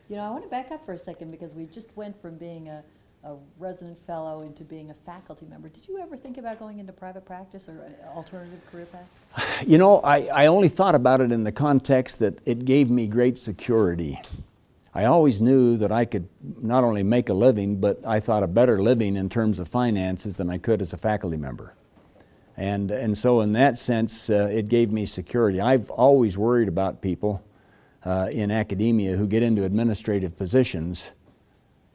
You know, I want to back up for a second because we just went from being a resident fellow into being a faculty member. Did you ever think about going into private practice or an alternative career path? You know, I only thought about it in the context that it gave me great security. I always knew that I could not only make a living, but I thought a better living in terms of finances than I could as a faculty member. And so in that sense, it gave me security. I've always worried about people in academia who get into administrative positions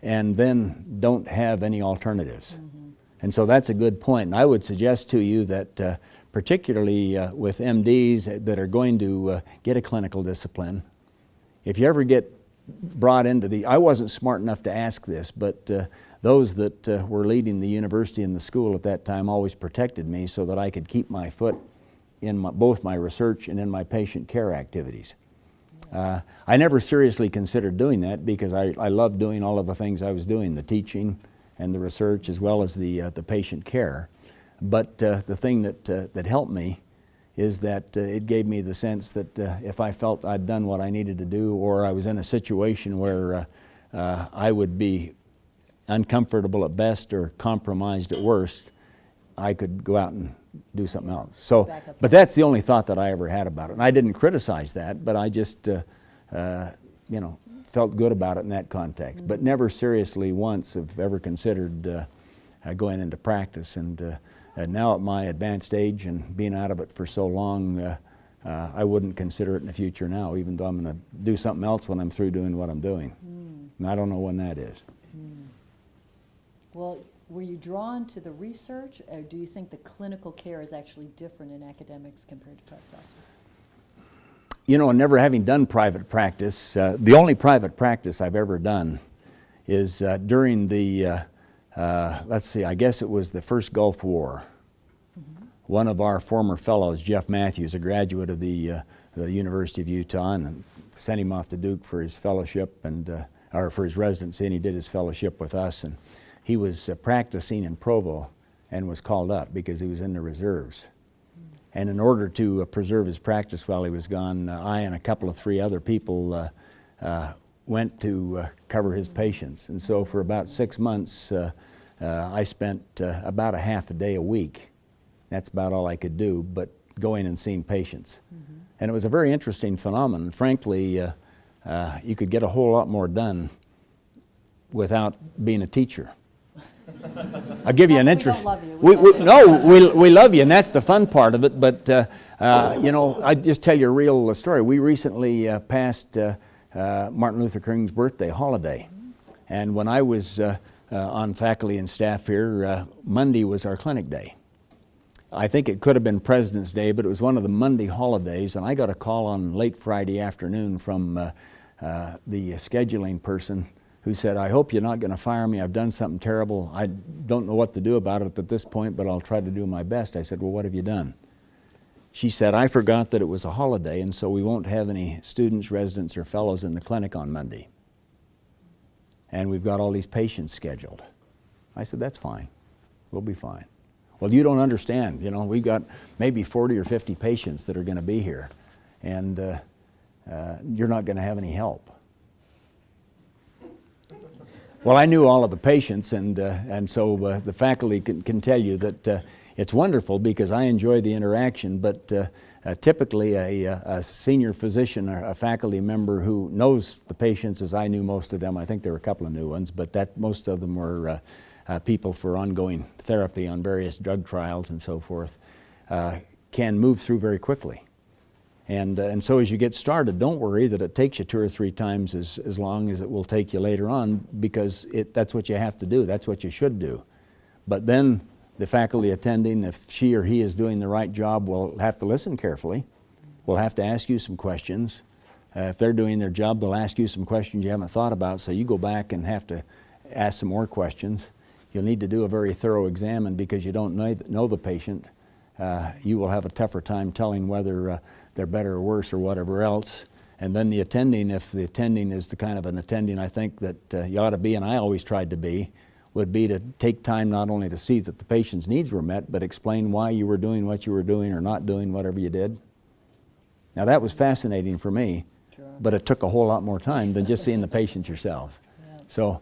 and then don't have any alternatives. Mm-hmm. And so that's a good point. And I would suggest to you that particularly with MDs that are going to get a clinical discipline, if you ever get brought into the, I wasn't smart enough to ask this, but those that were leading the university and the school at that time always protected me so that I could keep my foot in both my research and in my patient care activities. I never seriously considered doing that because I loved doing all of the things I was doing, the teaching and the research as well as the patient care. But the thing that helped me is that it gave me the sense that if I felt I'd done what I needed to do, or I was in a situation where I would be uncomfortable at best or compromised at worst, I could go out and do something else. So, but that's the only thought that I ever had about it. And I didn't criticize that, but I just, you know, felt good about it in that context. Mm-hmm. But never seriously once have ever considered going into practice. And now at my advanced age and being out of it for so long, I wouldn't consider it in the future now, even though I'm going to do something else when I'm through doing what I'm doing. Mm. And I don't know when that is. Mm. Well, were you drawn to the research, or do you think the clinical care is actually different in academics compared to private practice? You know, never having done private practice, the only private practice I've ever done is during the, let's see, I guess it was the first Gulf War. Mm-hmm. One of our former fellows, Jeff Matthews, a graduate of the University of Utah, and sent him off to Duke for his fellowship and or for his residency, and he did his fellowship with us. And he was practicing in Provo and was called up because he was in the reserves. And in order to preserve his practice while he was gone, I and a couple of three other people went to cover his patients. And so for about 6 months, I spent about a half a day a week. That's about all I could do, but going and seeing patients. Mm-hmm. And it was a very interesting phenomenon. Frankly, you could get a whole lot more done without being a teacher. I'll give you an interest. We love you, and that's the fun part of it. But you know, I just tell you a real story. We recently passed Martin Luther King's birthday holiday, and when I was on faculty and staff here, Monday was our clinic day. I think it could have been President's Day, but it was one of the Monday holidays, and I got a call on late Friday afternoon from the scheduling person who said, "I hope you're not going to fire me. I've done something terrible. I don't know what to do about it at this point, but I'll try to do my best." I said, "Well, what have you done?" She said, "I forgot that it was a holiday, and so we won't have any students, residents, or fellows in the clinic on Monday. And we've got all these patients scheduled." I said, "That's fine. We'll be fine." "Well, you don't understand. You know, we've got maybe 40 or 50 patients that are going to be here, and you're not going to have any help." Well, I knew all of the patients, and so the faculty can tell you that it's wonderful because I enjoy the interaction, but typically a senior physician or a faculty member who knows the patients, as I knew most of them, I think there were a couple of new ones, but that most of them were people for ongoing therapy on various drug trials and so forth, can move through very quickly. And so as you get started, don't worry that it takes you 2 or 3 times as long as it will take you later on, because that's what you have to do. That's what you should do. But then the faculty attending, if she or he is doing the right job, will have to listen carefully. Will have to ask you some questions. If they're doing their job, they'll ask you some questions you haven't thought about, so you go back and have to ask some more questions. You'll need to do a very thorough exam, and because you don't know the patient, you will have a tougher time telling whether they're better or worse or whatever else. And then the attending, if the attending is the kind of an attending I think that you ought to be, and I always tried to be, would be to take time not only to see that the patient's needs were met, but explain why you were doing what you were doing or not doing whatever you did. Now that was fascinating for me. Sure. but it took a whole lot more time than just seeing the patient yourselves. Yeah. So,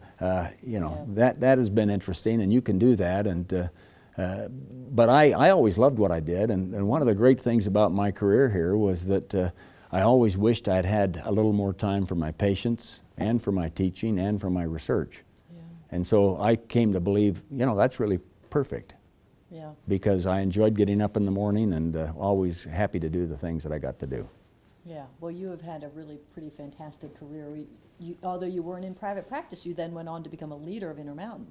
you know, Yeah. that has been interesting, and you can do that. And but I always loved what I did, and one of the great things about my career here was that I always wished I'd had a little more time for my patients and for my teaching and for my research. Yeah. And so I came to believe, you know, that's really perfect, Yeah. because I enjoyed getting up in the morning and always happy to do the things that I got to do. Yeah. Well, you have had a really pretty fantastic career. Although you weren't in private practice, you then went on to become a leader of Intermountain.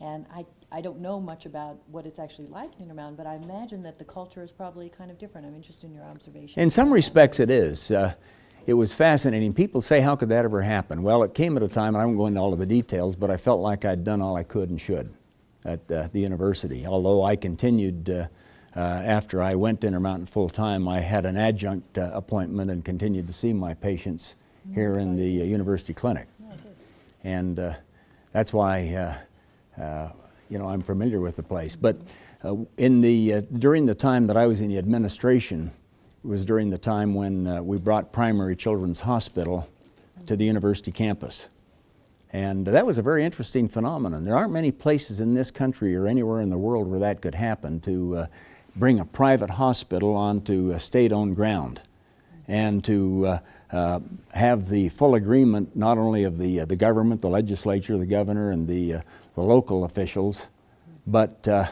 And I don't know much about what it's actually like in Intermountain, but I imagine that the culture is probably kind of different. I'm interested in your observation. In some respects it is. It was fascinating. People say, how could that ever happen? Well, it came at a time, and I won't go into all of the details, but I felt like I'd done all I could and should at the university. Although I continued, after I went to Intermountain full time, I had an adjunct appointment and continued to see my patients here in the university clinic. Yeah, good. And that's why you know, I'm familiar with the place. But during the time that I was in the administration, it was during the time when we brought Primary Children's Hospital to the university campus. And that was a very interesting phenomenon. There aren't many places in this country or anywhere in the world where that could happen, to bring a private hospital onto state-owned ground and to have the full agreement not only of the government, the legislature, the governor, and the local officials, but the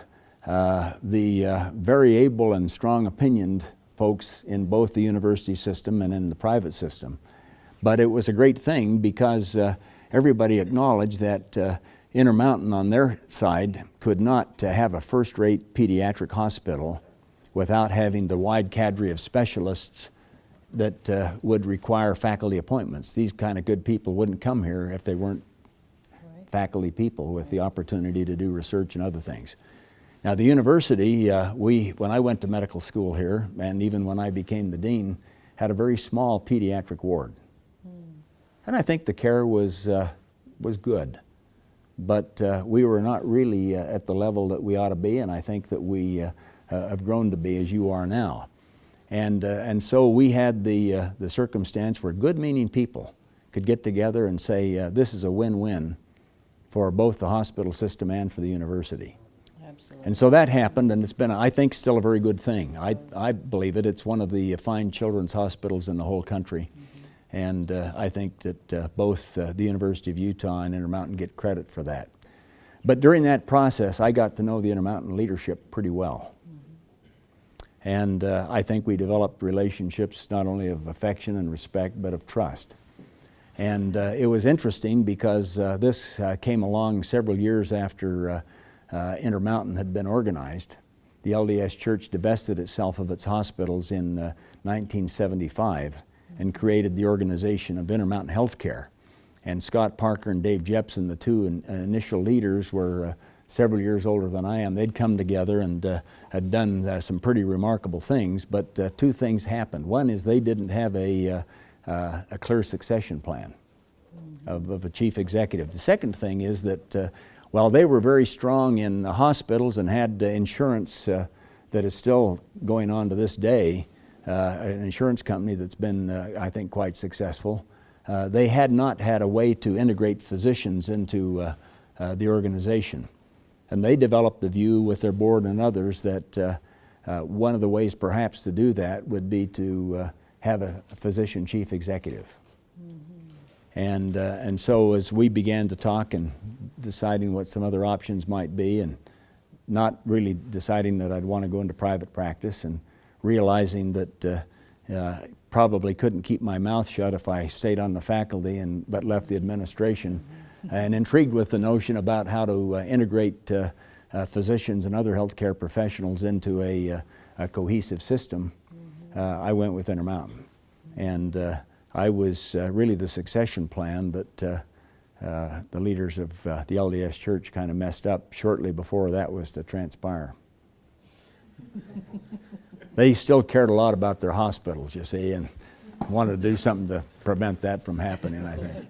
very able and strong opinioned folks in both the university system and in the private system. But it was a great thing because everybody acknowledged that Intermountain on their side could not have a first-rate pediatric hospital without having the wide cadre of specialists that would require faculty appointments. These kind of good people wouldn't come here if they weren't Right. faculty people with the opportunity to do research and other things. Now the university, when I went to medical school here, and even when I became the dean, had a very small pediatric ward. And I think the care was good. But we were not really at the level that we ought to be, and I think that we have grown to be as you are now. And so we had the circumstance where good-meaning people could get together and say, this is a win-win for both the hospital system and for the university. Absolutely. And so that happened, and it's been, I think, still a very good thing. I believe it. It's one of the fine children's hospitals in the whole country. And I think that both the University of Utah and Intermountain get credit for that. But during that process, I got to know the Intermountain leadership pretty well. And I think we developed relationships not only of affection and respect, but of trust. And it was interesting because this came along several years after Intermountain had been organized. The LDS Church divested itself of its hospitals in 1975 and created the organization of Intermountain Healthcare. And Scott Parker and Dave Jepson, the two initial leaders, were several years older than I am. They'd come together and had done some pretty remarkable things, but two things happened. One is they didn't have a clear succession plan of a chief executive. The second thing is that while they were very strong in hospitals and had insurance that is still going on to this day, an insurance company that's been, I think, quite successful, they had not had a way to integrate physicians into the organization. And they developed the view with their board and others that one of the ways perhaps to do that would be to have a physician chief executive. And so as we began to talk and deciding what some other options might be, and not really deciding that I'd want to go into private practice, and realizing that probably couldn't keep my mouth shut if I stayed on the faculty but left the administration, and intrigued with the notion about how to integrate physicians and other healthcare professionals into a cohesive system, I went with Intermountain. And I was really the succession plan that the leaders of the LDS Church kind of messed up shortly before that was to transpire. They still cared a lot about their hospitals, you see, and wanted to do something to prevent that from happening, I think.